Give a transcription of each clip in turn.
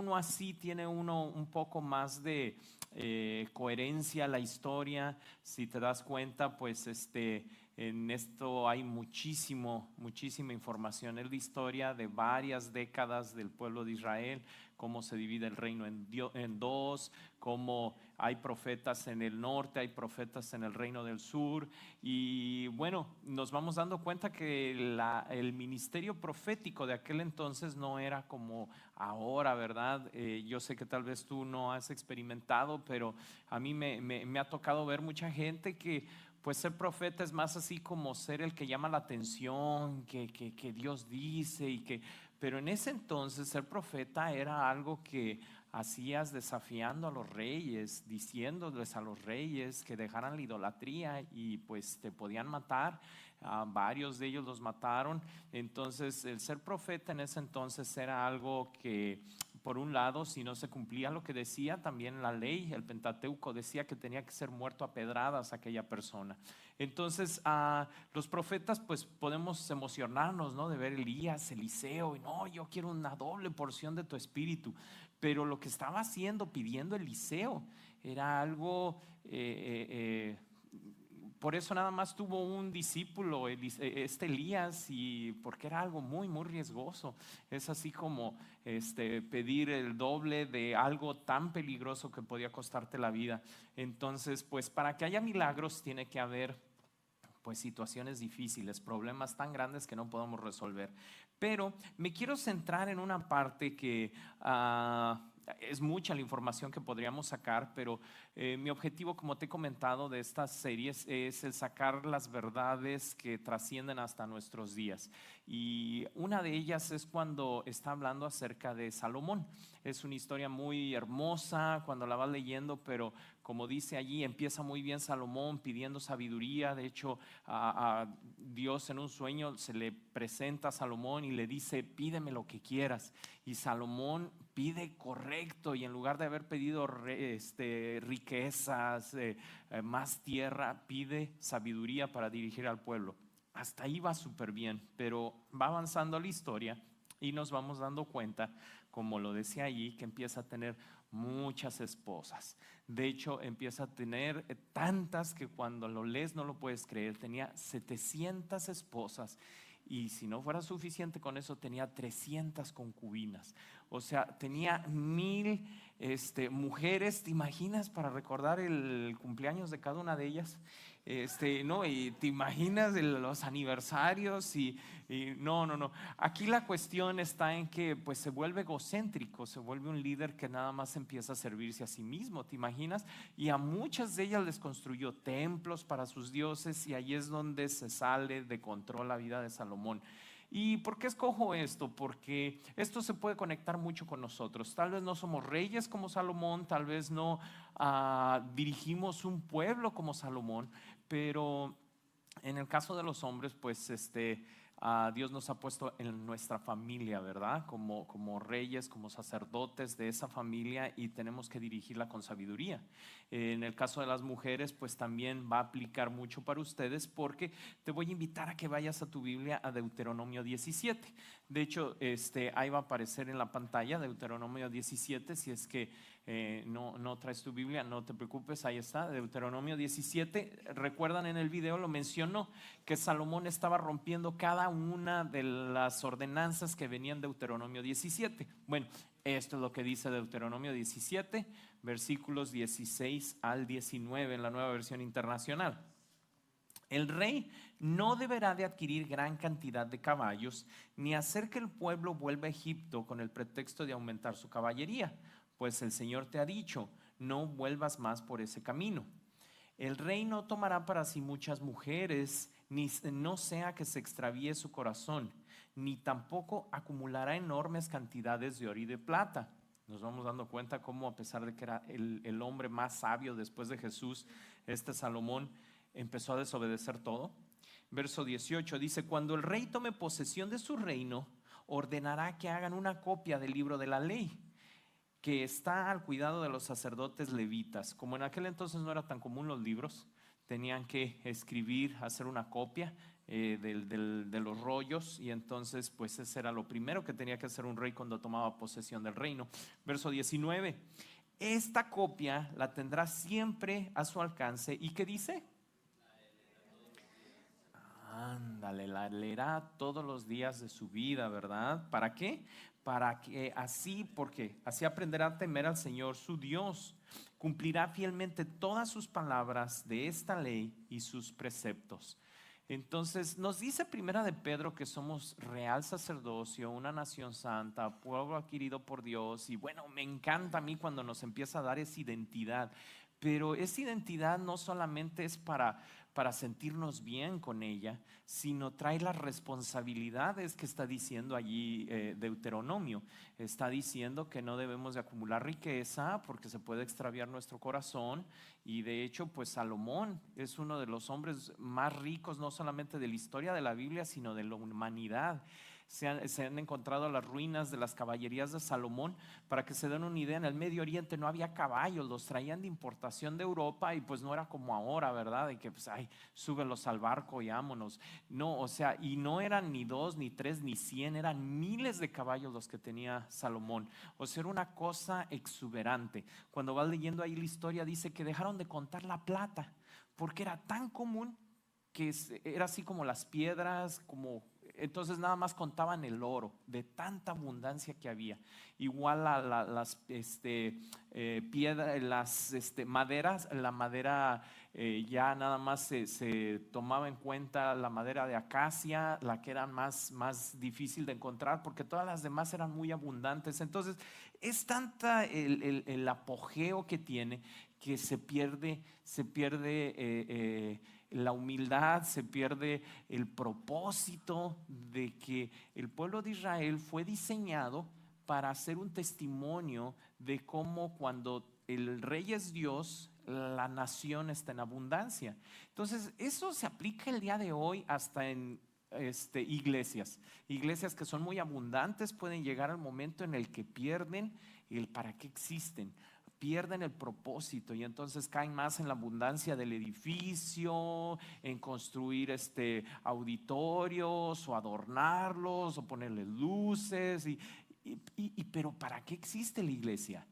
uno así, tiene uno un poco más de coherencia a la historia. Si te das cuenta, pues en esto hay muchísima información. Es la historia de varias décadas del pueblo de Israel, cómo se divide el reino en dos, cómo hay profetas en el norte, hay profetas en el reino del sur. Y bueno, nos vamos dando cuenta que el ministerio profético de aquel entonces no era como ahora, ¿verdad? Yo sé que tal vez tú no has experimentado, pero a mí me ha tocado ver mucha gente que pues ser profeta es más así como ser el que llama la atención, que Dios dice pero en ese entonces ser profeta era algo que hacías desafiando a los reyes, diciéndoles a los reyes que dejaran la idolatría y pues te podían matar. Varios de ellos los mataron. Entonces el ser profeta en ese entonces era algo que, por un lado, si no se cumplía lo que decía, también la ley, el Pentateuco decía que tenía que ser muerto a pedradas aquella persona. Entonces los profetas pues podemos emocionarnos, ¿no? De ver Elías, Eliseo, y no, yo quiero una doble porción de tu espíritu. Pero lo que estaba haciendo, pidiendo Eliseo, era algo por eso nada más tuvo un discípulo, Elías, y porque era algo muy riesgoso. Es así como pedir el doble de algo tan peligroso que podía costarte la vida. Entonces, pues para que haya milagros tiene que haber pues situaciones difíciles, problemas tan grandes que no podemos resolver. Pero me quiero centrar en una parte que es mucha la información que podríamos sacar, pero mi objetivo, como te he comentado, de estas series es el sacar las verdades que trascienden hasta nuestros días. Y una de ellas es cuando está hablando acerca de Salomón. Es una historia muy hermosa cuando la vas leyendo, pero como dice allí, empieza muy bien Salomón pidiendo sabiduría. De hecho, a Dios en un sueño se le presenta a Salomón y le dice: pídeme lo que quieras. Y Salomón pide correcto, y en lugar de haber pedido riquezas, más tierra, pide sabiduría para dirigir al pueblo. Hasta ahí va súper bien, pero va avanzando la historia y nos vamos dando cuenta, como lo decía allí, que empieza a tener muchas esposas. De hecho, empieza a tener tantas que cuando lo lees no lo puedes creer. Tenía 700 esposas, y si no fuera suficiente con eso, tenía 300 concubinas. O sea, tenía 1000 mujeres. ¿Te imaginas, para recordar el cumpleaños de cada una de ellas? No, y te imaginas los aniversarios y no. Aquí la cuestión está en que pues se vuelve egocéntrico, se vuelve un líder que nada más empieza a servirse a sí mismo, ¿te imaginas? Y a muchas de ellas les construyó templos para sus dioses, y ahí es donde se sale de control la vida de Salomón. ¿Y por qué escojo esto? Porque esto se puede conectar mucho con nosotros. Tal vez no somos reyes como Salomón, tal vez no dirigimos un pueblo como Salomón, pero en el caso de los hombres, pues Dios nos ha puesto en nuestra familia, ¿verdad? Como reyes, como sacerdotes de esa familia, y tenemos que dirigirla con sabiduría. En el caso de las mujeres, pues también va a aplicar mucho para ustedes, porque te voy a invitar a que vayas a tu Biblia a Deuteronomio 17. De hecho, ahí va a aparecer en la pantalla Deuteronomio 17. Si es que no traes tu Biblia, no te preocupes, ahí está, Deuteronomio 17. Recuerdan, en el video lo mencionó, que Salomón estaba rompiendo cada una de las ordenanzas que venían de Deuteronomio 17. Bueno, esto es lo que dice Deuteronomio 17, versículos 16 al 19 en la Nueva Versión Internacional. El rey no deberá de adquirir gran cantidad de caballos, ni hacer que el pueblo vuelva a Egipto con el pretexto de aumentar su caballería, pues el Señor te ha dicho: no vuelvas más por ese camino. El rey no tomará para sí muchas mujeres, ni no sea que se extravíe su corazón, ni tampoco acumulará enormes cantidades de oro y de plata. Nos vamos dando cuenta cómo, a pesar de que era el hombre más sabio después de Jesús, Salomón empezó a desobedecer todo. Verso 18 dice: cuando el rey tome posesión de su reino, ordenará que hagan una copia del libro de la ley, que está al cuidado de los sacerdotes levitas. Como en aquel entonces no era tan común los libros, tenían que escribir, hacer una copia. de los rollos, y entonces pues ese era lo primero que tenía que hacer un rey cuando tomaba posesión del reino. Verso 19, esta copia la tendrá siempre a su alcance. ¿Y qué dice? Ándale, la leerá todos los días de su vida, ¿verdad? ¿Para qué? Para que así, porque así aprenderá a temer al Señor su Dios, cumplirá fielmente todas sus palabras de esta ley y sus preceptos. Entonces nos dice Primera de Pedro que somos real sacerdocio, una nación santa, pueblo adquirido por Dios. Y bueno, me encanta a mí cuando nos empieza a dar esa identidad, pero esa identidad no solamente es para sentirnos bien con ella, sino trae las responsabilidades que está diciendo allí Deuteronomio. Está diciendo que no debemos de acumular riqueza porque se puede extraviar nuestro corazón, y de hecho pues Salomón es uno de los hombres más ricos, no solamente de la historia de la Biblia, sino de la humanidad. Se han encontrado las ruinas de las caballerías de Salomón. Para que se den una idea, en el Medio Oriente no había caballos, los traían de importación de Europa, y pues no era como ahora, ¿verdad? De que pues, ay, súbelos al barco y vámonos. No, o sea, y no eran ni 2, ni 3, ni 100, eran miles de caballos los que tenía Salomón. O sea, era una cosa exuberante. Cuando vas leyendo ahí la historia, dice que dejaron de contar la plata, porque era tan común que era así como las piedras, como entonces nada más contaban el oro de tanta abundancia que había. Igual las piedras, las maderas, la madera ya nada más se tomaba en cuenta la madera de acacia, la que era más difícil de encontrar, porque todas las demás eran muy abundantes. Entonces es tanta el apogeo que tiene, que se pierde la humildad, se pierde el propósito de que el pueblo de Israel fue diseñado para hacer un testimonio de cómo cuando el rey es Dios, la nación está en abundancia. Entonces eso se aplica el día de hoy hasta en iglesias que son muy abundantes, pueden llegar al momento en el que pierden el para qué existen, pierden el propósito, y entonces caen más en la abundancia del edificio, en construir auditorios o adornarlos o ponerle luces pero ¿para qué existe la iglesia?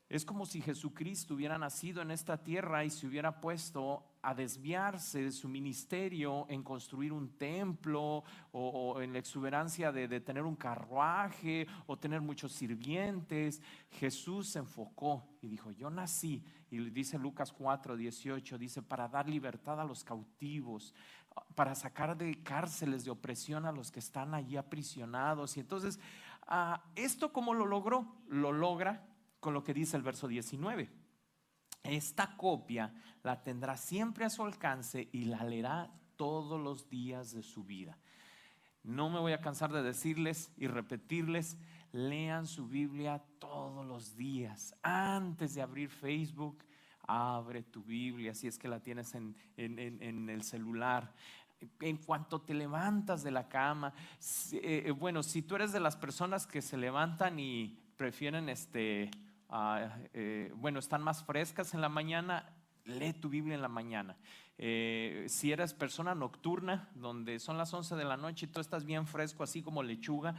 Es como si Jesucristo hubiera nacido en esta tierra y se hubiera puesto a desviarse de su ministerio en construir un templo, o en la exuberancia de tener un carruaje o tener muchos sirvientes. Jesús se enfocó y dijo: yo nací, y dice Lucas 4:18, dice, para dar libertad a los cautivos, para sacar de cárceles de opresión a los que están allí aprisionados. Y entonces, ¿esto cómo lo logró? Lo logra con lo que dice el verso 19. Esta copia la tendrá siempre a su alcance y la leerá todos los días de su vida. No me voy a cansar de decirles y repetirles: lean su Biblia todos los días. Antes de abrir Facebook, abre tu Biblia, si es que la tienes en el celular. En cuanto te levantas de la cama, bueno, si tú eres de las personas que se levantan y prefieren bueno, están más frescas en la mañana, lee tu Biblia en la mañana. Si eres persona nocturna, donde son las 11 de la noche y tú estás bien fresco, así como lechuga,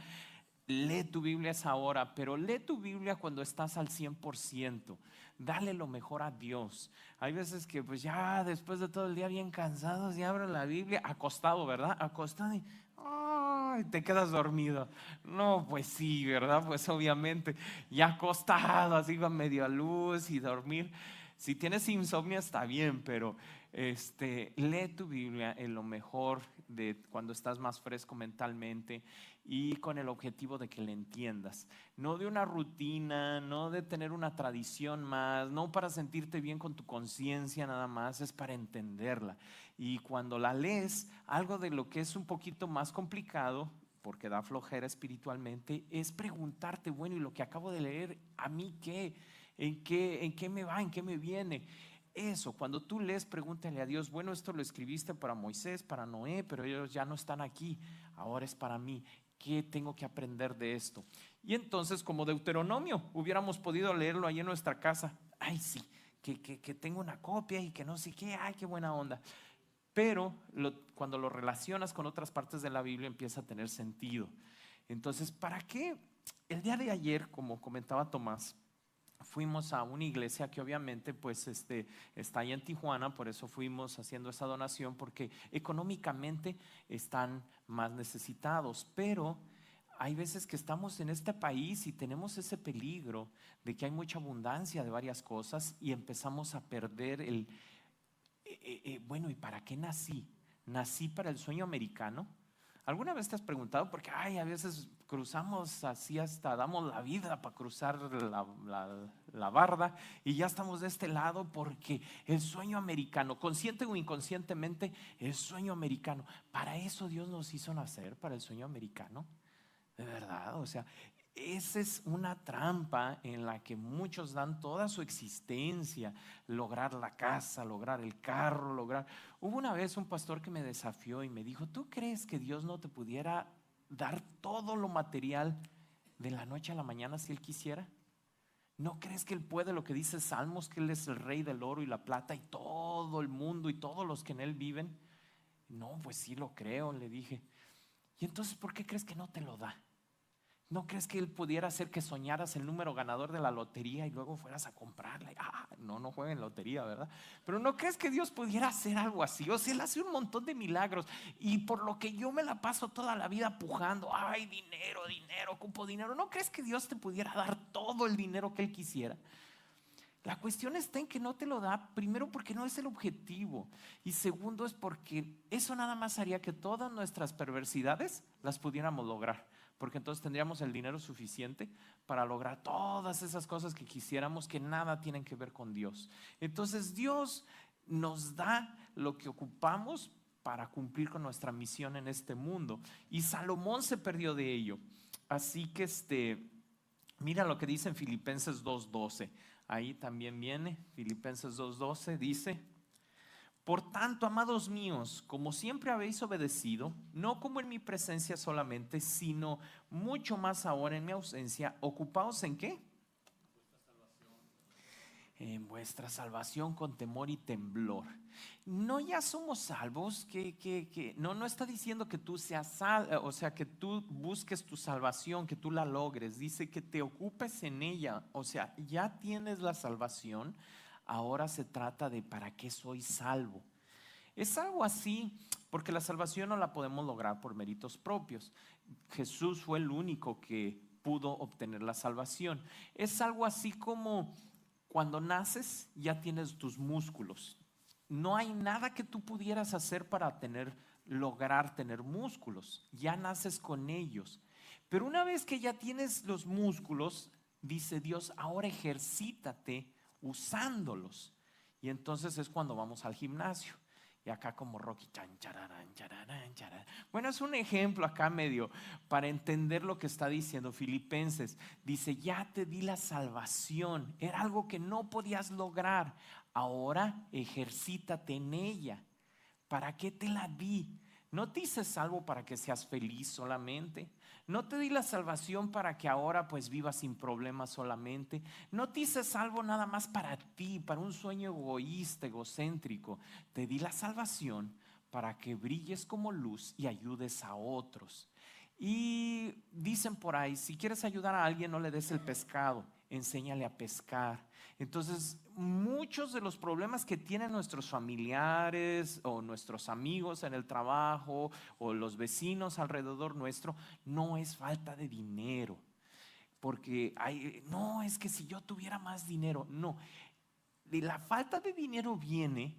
lee tu Biblia a esa hora, pero lee tu Biblia cuando estás al 100%. Dale lo mejor a Dios. Hay veces que pues ya después de todo el día bien cansados, ya abro la Biblia, acostado, ¿verdad? Acostado y ¡ay!, te quedas dormido. No, pues sí, ¿verdad? Pues obviamente, ya acostado, así con medio luz y dormir. Si tienes insomnio está bien, pero lee tu Biblia en lo mejor de cuando estás más fresco mentalmente, y con el objetivo de que le entiendas, no de una rutina, no de tener una tradición más, no para sentirte bien con tu conciencia nada más, es para entenderla. Y cuando la lees, algo de lo que es un poquito más complicado, porque da flojera espiritualmente, es preguntarte: bueno, ¿y lo que acabo de leer, a mí qué? ¿En qué me va? ¿En qué me viene? Eso, cuando tú lees, pregúntale a Dios: bueno, esto lo escribiste para Moisés, para Noé, pero ellos ya no están aquí, ahora es para mí. ¿Qué tengo que aprender de esto? Y entonces, como Deuteronomio, hubiéramos podido leerlo ahí en nuestra casa. Ay, sí, que tengo una copia y que no sé qué, ay, qué buena onda. Pero cuando lo relacionas con otras partes de la Biblia empieza a tener sentido. Entonces, ¿para qué? El día de ayer, como comentaba Tomás, fuimos a una iglesia que obviamente pues está ahí en Tijuana, por eso fuimos haciendo esa donación, porque económicamente están más necesitados, pero hay veces que estamos en este país y tenemos ese peligro de que hay mucha abundancia de varias cosas y empezamos a perder bueno, ¿y para qué nací? ¿Nací para el sueño americano? ¿Alguna vez te has preguntado? Porque a veces cruzamos así hasta damos la vida para cruzar la barda y ya estamos de este lado porque el sueño americano, consciente o inconscientemente, el sueño americano. Para eso Dios nos hizo nacer, para el sueño americano. De verdad, o sea, esa es una trampa en la que muchos dan toda su existencia, lograr la casa, lograr el carro, lograr... Hubo una vez un pastor que me desafió y me dijo, ¿tú crees que Dios no te pudiera dar todo lo material de la noche a la mañana si Él quisiera? ¿No crees que Él puede lo que dice Salmos, que Él es el rey del oro y la plata y todo el mundo y todos los que en Él viven? No, pues sí lo creo, le dije. ¿Y entonces por qué crees que no te lo da? ¿No crees que Él pudiera hacer que soñaras el número ganador de la lotería y luego fueras a comprarla? No jueguen lotería, ¿verdad? Pero ¿no crees que Dios pudiera hacer algo así? O sea, Él hace un montón de milagros y por lo que yo me la paso toda la vida pujando, ay, dinero, dinero, ocupo dinero. ¿No crees que Dios te pudiera dar todo el dinero que Él quisiera? La cuestión está en que no te lo da, primero porque no es el objetivo y segundo es porque eso nada más haría que todas nuestras perversidades las pudiéramos lograr, porque entonces tendríamos el dinero suficiente para lograr todas esas cosas que quisiéramos, que nada tienen que ver con Dios. Entonces Dios nos da lo que ocupamos para cumplir con nuestra misión en este mundo y Salomón se perdió de ello. Así que mira lo que dice en Filipenses 2:12. Ahí también viene, Filipenses 2:12 dice: por tanto, amados míos, como siempre habéis obedecido, no como en mi presencia solamente, sino mucho más ahora en mi ausencia, ocupaos ¿en qué? En vuestra salvación con temor y temblor. No ya somos salvos, no está diciendo que tú seas salvo, o sea, que tú busques tu salvación, que tú la logres. Dice que te ocupes en ella, o sea, ya tienes la salvación. Ahora se trata de ¿para qué soy salvo? Es algo así, porque la salvación no la podemos lograr por méritos propios. Jesús fue el único que pudo obtener la salvación. Es algo así como cuando naces ya tienes tus músculos. No hay nada que tú pudieras hacer para lograr tener músculos. Ya naces con ellos. Pero una vez que ya tienes los músculos, dice Dios, ahora ejercítate usándolos. Y entonces es cuando vamos al gimnasio. Y acá como Rocky, chan, chararán, chararán, chararán. Bueno, es un ejemplo acá medio para entender lo que está diciendo Filipenses. Dice, ya te di la salvación. Era algo que no podías lograr. Ahora ejercítate en ella. ¿Para qué te la di? No te hice salvo para que seas feliz solamente. No te di la salvación para que ahora pues vivas sin problemas solamente. No te hice salvo nada más para ti, para un sueño egoísta, egocéntrico. Te di la salvación para que brilles como luz y ayudes a otros. Y dicen por ahí, si quieres ayudar a alguien, no le des el pescado, enséñale a pescar. Entonces, muchos de los problemas que tienen nuestros familiares o nuestros amigos en el trabajo o los vecinos alrededor nuestro, no es falta de dinero. Porque no, es que si yo tuviera más dinero, no. La falta de dinero viene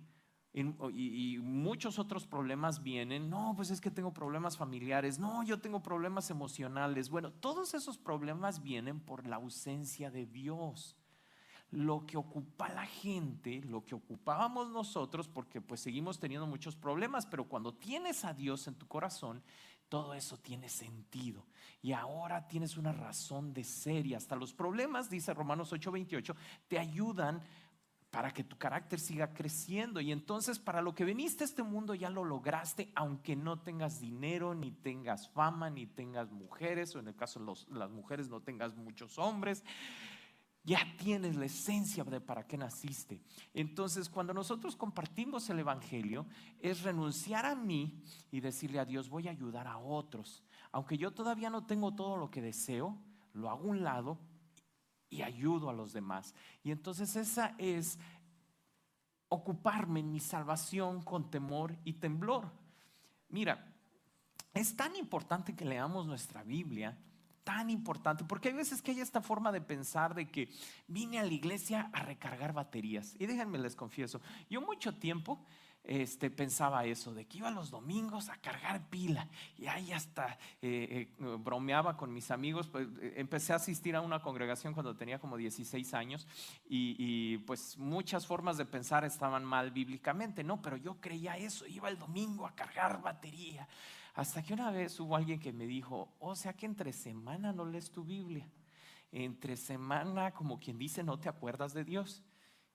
y muchos otros problemas vienen. No, pues es que tengo problemas familiares. No, yo tengo problemas emocionales. Bueno, todos esos problemas vienen por la ausencia de Dios. Lo que ocupa la gente, lo que ocupábamos nosotros, porque pues seguimos teniendo muchos problemas, pero cuando tienes a Dios en tu corazón, todo eso tiene sentido. Y ahora tienes una razón de ser. Y hasta los problemas, dice Romanos 8:28, te ayudan para que tu carácter siga creciendo. Y entonces para lo que viniste a este mundo ya lo lograste, aunque no tengas dinero, ni tengas fama, ni tengas mujeres, o en el caso de las mujeres no tengas muchos hombres. Ya tienes la esencia de para qué naciste. Entonces, cuando nosotros compartimos el evangelio, es renunciar a mí y decirle a Dios: voy a ayudar a otros. Aunque yo todavía no tengo todo lo que deseo, lo hago a un lado y ayudo a los demás. Y entonces esa es ocuparme en mi salvación con temor y temblor. Mira, es tan importante que leamos nuestra Biblia, tan importante, porque hay veces que hay esta forma de pensar de que vine a la iglesia a recargar baterías. Y déjenme les confieso, yo mucho tiempo pensaba eso, de que iba los domingos a cargar pila, y ahí hasta bromeaba con mis amigos. Pues, empecé a asistir a una congregación cuando tenía como 16 años y pues muchas formas de pensar estaban mal bíblicamente, ¿no? Pero yo creía eso, iba el domingo a cargar batería. Hasta que una vez hubo alguien que me dijo: o sea que entre semana no lees tu Biblia, entre semana, como quien dice, no te acuerdas de Dios.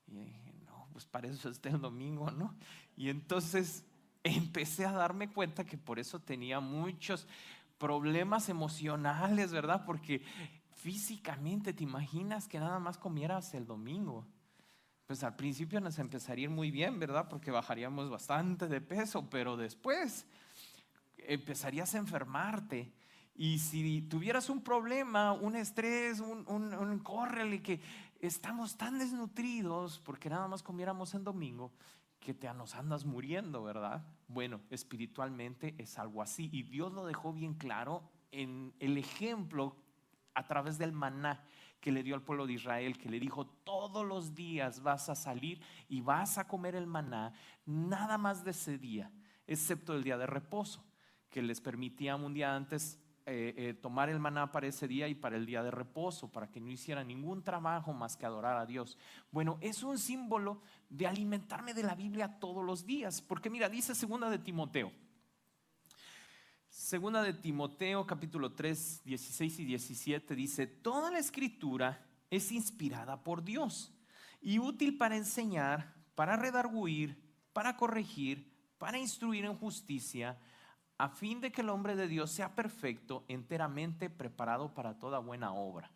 Y dije: no, pues para eso está el domingo, ¿no? Y entonces empecé a darme cuenta que por eso tenía muchos problemas emocionales, ¿verdad? Porque físicamente, ¿te imaginas que nada más comieras el domingo? Pues al principio nos empezaría a ir muy bien, ¿verdad? Porque bajaríamos bastante de peso, pero después empezarías a enfermarte. Y si tuvieras un problema, un estrés, un córrele, que estamos tan desnutridos porque nada más comiéramos en domingo, que te nos andas muriendo, ¿verdad? Bueno, espiritualmente es algo así, y Dios lo dejó bien claro en el ejemplo a través del maná que le dio al pueblo de Israel, que le dijo: todos los días vas a salir y vas a comer el maná, nada más de ese día, excepto el día de reposo, que les permitía un día antes tomar el maná para ese día y para el día de reposo, para que no hicieran ningún trabajo más que adorar a Dios. Bueno, es un símbolo de alimentarme de la Biblia todos los días, porque mira, dice segunda de Timoteo capítulo 3, 16 y 17, dice: toda la escritura es inspirada por Dios y útil para enseñar, para redarguir, para corregir, para instruir en justicia, a fin de que el hombre de Dios sea perfecto, enteramente preparado para toda buena obra.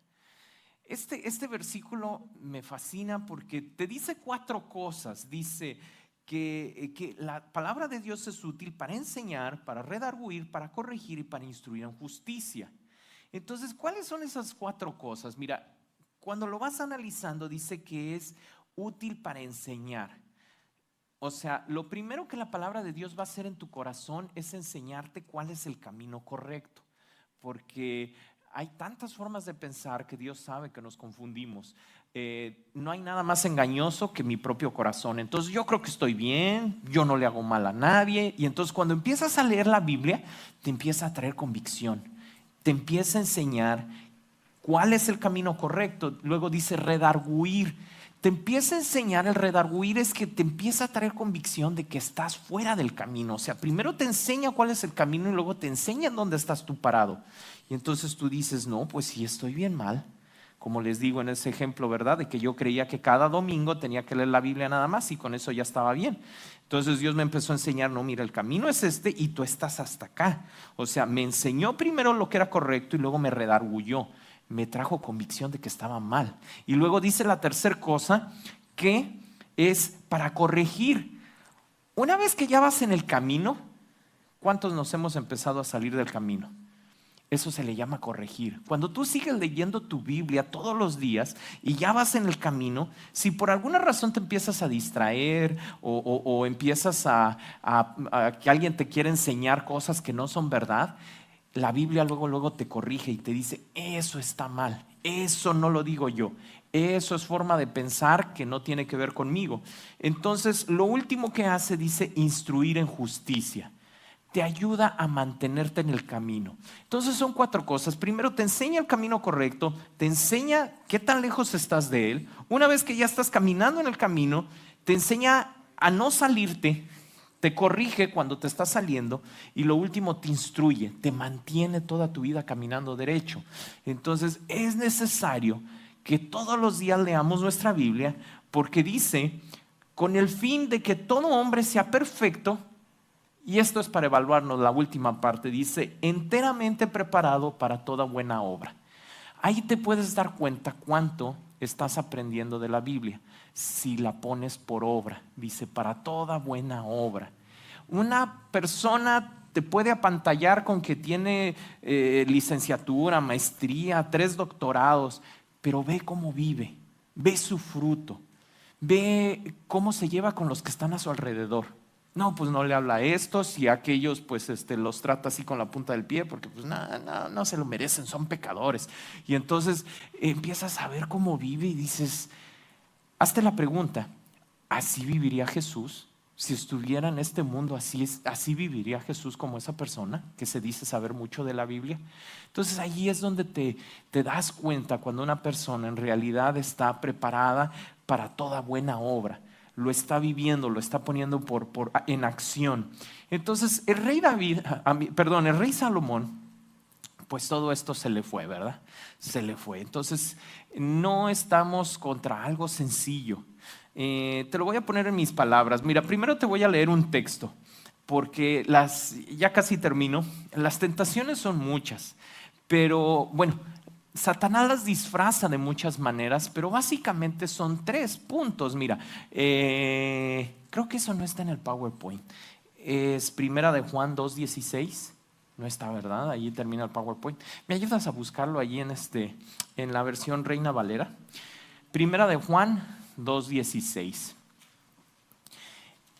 Este versículo me fascina porque te dice 4 cosas. Dice que la palabra de Dios es útil para enseñar, para redarguir, para corregir y para instruir en justicia. Entonces, ¿cuáles son esas 4 cosas? Mira, cuando lo vas analizando, dice que es útil para enseñar. O sea, lo primero que la palabra de Dios va a hacer en tu corazón es enseñarte cuál es el camino correcto, porque hay tantas formas de pensar que Dios sabe que nos confundimos. No hay nada más engañoso que mi propio corazón. Entonces yo creo que estoy bien, yo no le hago mal a nadie, y entonces cuando empiezas a leer la Biblia, te empieza a traer convicción, te empieza a enseñar cuál es el camino correcto. Luego dice redarguir. Te empieza a enseñar, el redarguir es que te empieza a traer convicción de que estás fuera del camino. O sea, primero te enseña cuál es el camino y luego te enseña en dónde estás tú parado. Y entonces tú dices: no, pues sí, estoy bien mal. Como les digo en ese ejemplo, ¿verdad? De que yo creía que cada domingo tenía que leer la Biblia nada más y con eso ya estaba bien. Entonces Dios me empezó a enseñar: no, mira, el camino es este y tú estás hasta acá. O sea, me enseñó primero lo que era correcto y luego me redarguyó, me trajo convicción de que estaba mal. Y luego dice la tercera cosa, que es para corregir. Una vez que ya vas en el camino, ¿cuántos nos hemos empezado a salir del camino? Eso se le llama corregir. Cuando tú sigues leyendo tu Biblia todos los días y ya vas en el camino, si por alguna razón te empiezas a distraer o empiezas a que alguien te quiere enseñar cosas que no son verdad, la Biblia luego te corrige y te dice: eso está mal, eso no lo digo yo, eso es forma de pensar que no tiene que ver conmigo. Entonces lo último que hace, dice, instruir en justicia. Te ayuda a mantenerte en el camino. Entonces son 4 cosas. Primero, te enseña el camino correcto, te enseña qué tan lejos estás de él. Una vez que ya estás caminando en el camino, te enseña a no salirte, te corrige cuando te estás saliendo, y lo último, te instruye, te mantiene toda tu vida caminando derecho. Entonces es necesario que todos los días leamos nuestra Biblia, porque dice: con el fin de que todo hombre sea perfecto. Y esto es para evaluarnos. La última parte dice: enteramente preparado para toda buena obra. Ahí te puedes dar cuenta cuánto estás aprendiendo de la Biblia? Si la pones por obra. Dice, para toda buena obra. Una persona te puede apantallar con que tiene licenciatura, maestría, 3 doctorados, pero ve cómo vive, ve su fruto, ve cómo se lleva con los que están a su alrededor. No, pues no le habla a estos y a aquellos pues los trata así con la punta del pie porque pues no se lo merecen, son pecadores. Y entonces empiezas a ver cómo vive y dices, hazte la pregunta, ¿así viviría Jesús? Si estuviera en este mundo, así viviría Jesús como esa persona que se dice saber mucho de la Biblia. Entonces ahí es donde te das cuenta cuando una persona en realidad está preparada para toda buena obra, lo está viviendo, lo está poniendo en acción. Entonces el rey el rey Salomón, pues todo esto se le fue, ¿verdad? Se le fue. Entonces no estamos contra algo sencillo. Te lo voy a poner en mis palabras. Mira, primero te voy a leer un texto, porque ya casi termino. Las tentaciones son muchas, pero bueno, Satanás las disfraza de muchas maneras, pero básicamente son 3 puntos. Mira, creo que eso no está en el PowerPoint. Es Primera de Juan 2:16. No está, ¿verdad? Ahí termina el PowerPoint. ¿Me ayudas a buscarlo allí en la versión Reina Valera? Primera de Juan 2:16.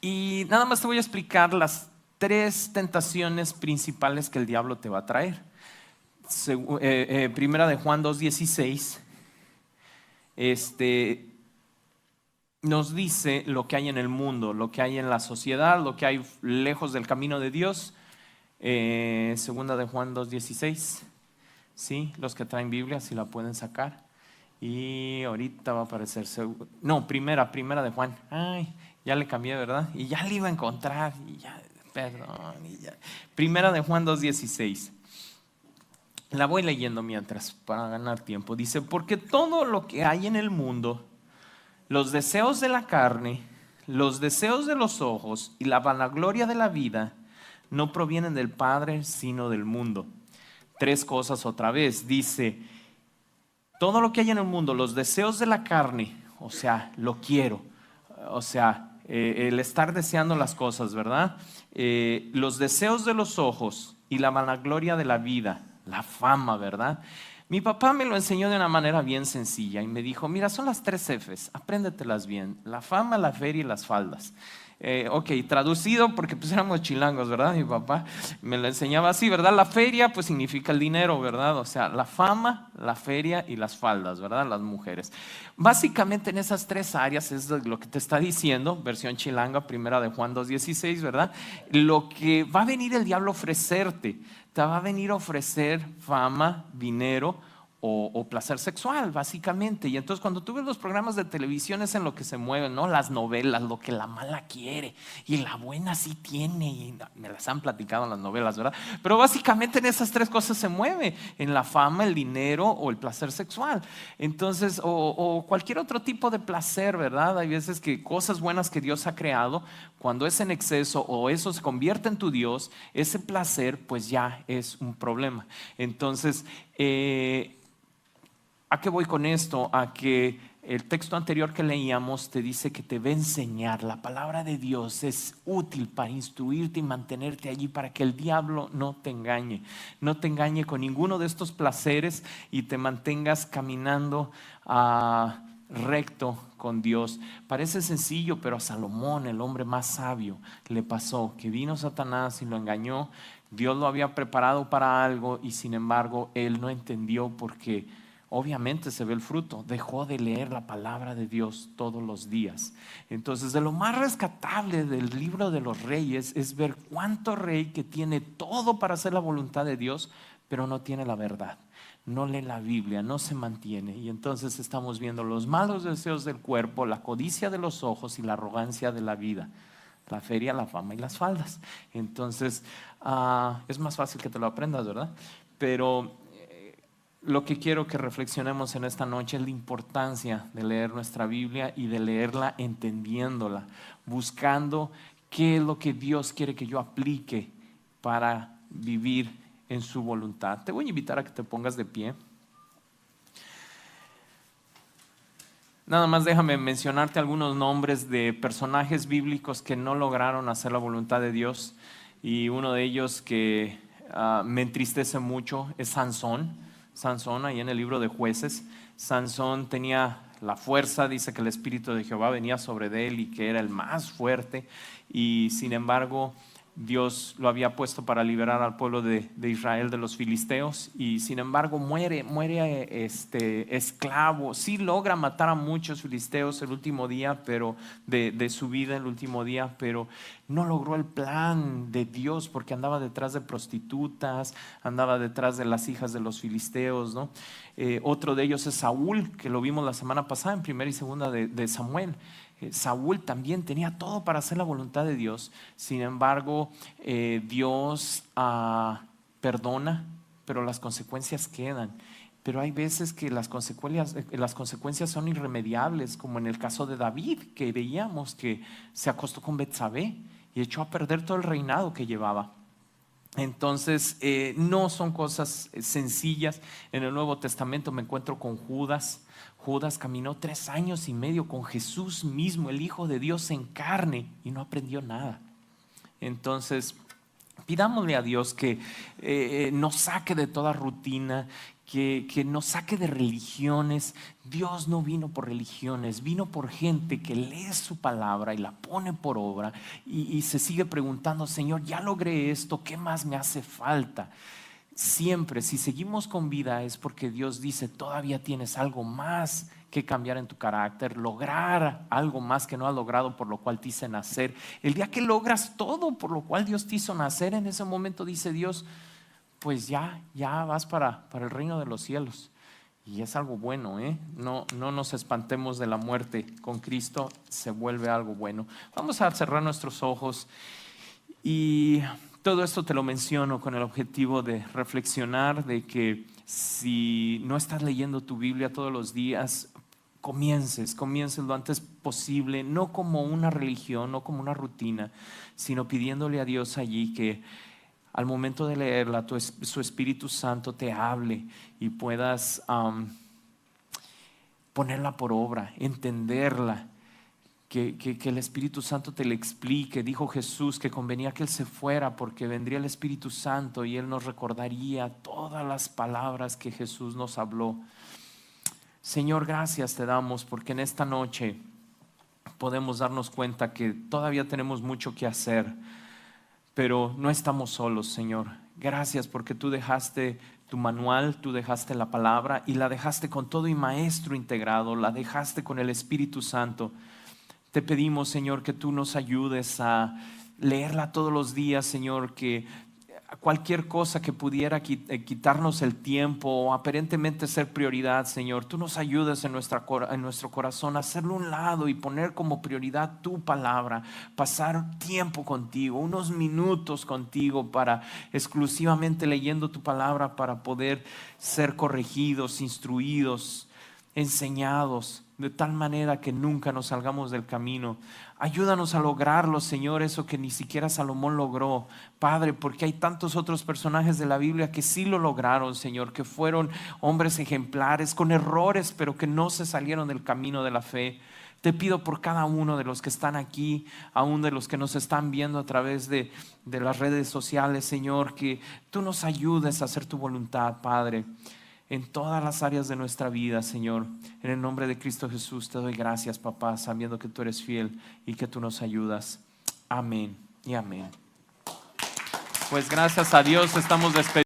Y nada más te voy a explicar las 3 tentaciones principales que el diablo te va a traer. Primera de Juan 2:16 nos dice lo que hay en el mundo, lo que hay en la sociedad, lo que hay lejos del camino de Dios. Segunda de Juan 2:16, ¿sí? Los que traen Biblia, si la pueden sacar. Y ahorita va a aparecer, primera de Juan. Ay, ya le cambié, ¿verdad? Y ya le iba a encontrar, Primera de Juan 2:16. La voy leyendo mientras, para ganar tiempo. Dice, porque todo lo que hay en el mundo, los deseos de la carne, los deseos de los ojos y la vanagloria de la vida, no provienen del Padre, sino del mundo. 3 cosas otra vez. Dice, todo lo que hay en el mundo, los deseos de la carne, o sea, lo quiero, o sea, el estar deseando las cosas, ¿verdad? Los deseos de los ojos y la vanagloria de la vida, la fama, ¿verdad? Mi papá me lo enseñó de una manera bien sencilla y me dijo, mira, son las 3 Fs, apréndetelas bien, la fama, la feria y las faldas. Ok, traducido porque pues éramos chilangos, ¿verdad? Mi papá me lo enseñaba así, ¿verdad? La feria pues significa el dinero, ¿verdad? O sea, la fama, la feria y las faldas, ¿verdad? Las mujeres. Básicamente en esas 3 áreas es lo que te está diciendo, versión chilanga, Primera de Juan 2:16, ¿verdad? Lo que va a venir el diablo a ofrecerte, te va a venir a ofrecer fama, dinero o placer sexual, básicamente. Y entonces cuando tú ves los programas de televisión es en lo que se mueven, ¿no? Las novelas, lo que la mala quiere y la buena sí tiene, y me las han platicado en las novelas, ¿verdad? Pero básicamente en esas 3 cosas se mueve, en la fama, el dinero o el placer sexual. Entonces, o cualquier otro tipo de placer, ¿verdad? Hay veces que cosas buenas que Dios ha creado, cuando es en exceso o eso se convierte en tu Dios, ese placer pues ya es un problema. Entonces, ¿a qué voy con esto? A que el texto anterior que leíamos te dice que te va a enseñar. La palabra de Dios es útil para instruirte y mantenerte allí para que el diablo no te engañe. No te engañe con ninguno de estos placeres y te mantengas caminando recto con Dios. Parece sencillo, pero a Salomón, el hombre más sabio, le pasó que vino Satanás y lo engañó. Dios lo había preparado para algo y sin embargo él no entendió porque obviamente se ve el fruto, dejó de leer la palabra de Dios todos los días. Entonces, de lo más rescatable del libro de los reyes es ver cuánto rey que tiene todo para hacer la voluntad de Dios, pero no tiene la verdad, no lee la Biblia, no se mantiene. Y entonces estamos viendo los malos deseos del cuerpo, la codicia de los ojos y la arrogancia de la vida, la feria, la fama y las faldas. Entonces, es más fácil que te lo aprendas, ¿verdad? Pero lo que quiero que reflexionemos en esta noche es la importancia de leer nuestra Biblia y de leerla entendiéndola, buscando qué es lo que Dios quiere que yo aplique para vivir en su voluntad. Te voy a invitar a que te pongas de pie. Nada más déjame mencionarte algunos nombres de personajes bíblicos que no lograron hacer la voluntad de Dios. Y uno de ellos que me entristece mucho es Sansón. Sansón, ahí en el libro de Jueces. Sansón tenía la fuerza, dice que el Espíritu de Jehová venía sobre él y que era el más fuerte. Y sin embargo, Dios lo había puesto para liberar al pueblo de Israel de los filisteos, y sin embargo muere esclavo. Sí logra matar a muchos filisteos el último día, pero de su vida el último día, pero no logró el plan de Dios porque andaba detrás de prostitutas, andaba detrás de las hijas de los filisteos, ¿no? Otro de ellos es Saúl, que lo vimos la semana pasada en primera y segunda de Samuel. Saúl también tenía todo para hacer la voluntad de Dios. Sin embargo, Dios perdona, pero las consecuencias quedan. Pero hay veces que las consecuencias son irremediables, como en el caso de David, que veíamos que se acostó con Betsabé y echó a perder todo el reinado que llevaba. Entonces, no son cosas sencillas. En el Nuevo Testamento me encuentro con Judas. Judas caminó 3 años y medio con Jesús mismo, el Hijo de Dios en carne, y no aprendió nada. Entonces, pidámosle a Dios que nos saque de toda rutina, que nos saque de religiones. Dios no vino por religiones, vino por gente que lee su palabra y la pone por obra y se sigue preguntando: Señor, ya logré esto, ¿qué más me hace falta? Siempre, si seguimos con vida, es porque Dios dice: todavía tienes algo más que cambiar en tu carácter, lograr algo más que no has logrado, por lo cual te hice nacer. El día que logras todo por lo cual Dios te hizo nacer, en ese momento dice Dios: pues ya vas para el reino de los cielos. Y es algo bueno, ¿eh? No nos espantemos de la muerte. Con Cristo se vuelve algo bueno. Vamos a cerrar nuestros ojos, y todo esto te lo menciono con el objetivo de reflexionar de que si no estás leyendo tu Biblia todos los días, comiences lo antes posible, no como una religión, no como una rutina, sino pidiéndole a Dios allí que al momento de leerla su Espíritu Santo te hable y puedas ponerla por obra, entenderla. Que el Espíritu Santo te le explique. Dijo Jesús que convenía que Él se fuera porque vendría el Espíritu Santo y Él nos recordaría todas las palabras que Jesús nos habló. Señor, gracias te damos porque en esta noche podemos darnos cuenta que todavía tenemos mucho que hacer, pero no estamos solos, Señor. Gracias porque tú dejaste tu manual, tú dejaste la palabra y la dejaste con todo y maestro integrado, la dejaste con el Espíritu Santo. Te pedimos, Señor, que tú nos ayudes a leerla todos los días, Señor, que cualquier cosa que pudiera quitarnos el tiempo o aparentemente ser prioridad, Señor, tú nos ayudes en nuestro corazón a hacerlo a un lado y poner como prioridad tu palabra, pasar tiempo contigo, unos minutos contigo, para exclusivamente leyendo tu palabra, para poder ser corregidos, instruidos, enseñados, de tal manera que nunca nos salgamos del camino. Ayúdanos a lograrlo, Señor, eso que ni siquiera Salomón logró, Padre, porque hay tantos otros personajes de la Biblia que sí lo lograron, Señor, que fueron hombres ejemplares, con errores, pero que no se salieron del camino de la fe. Te pido por cada uno de los que están aquí, aún de los que nos están viendo a través de las redes sociales, Señor, que tú nos ayudes a hacer tu voluntad, Padre, en todas las áreas de nuestra vida, Señor. En el nombre de Cristo Jesús te doy gracias, papá, sabiendo que tú eres fiel y que tú nos ayudas. Amén y amén. Pues gracias a Dios estamos despedidos.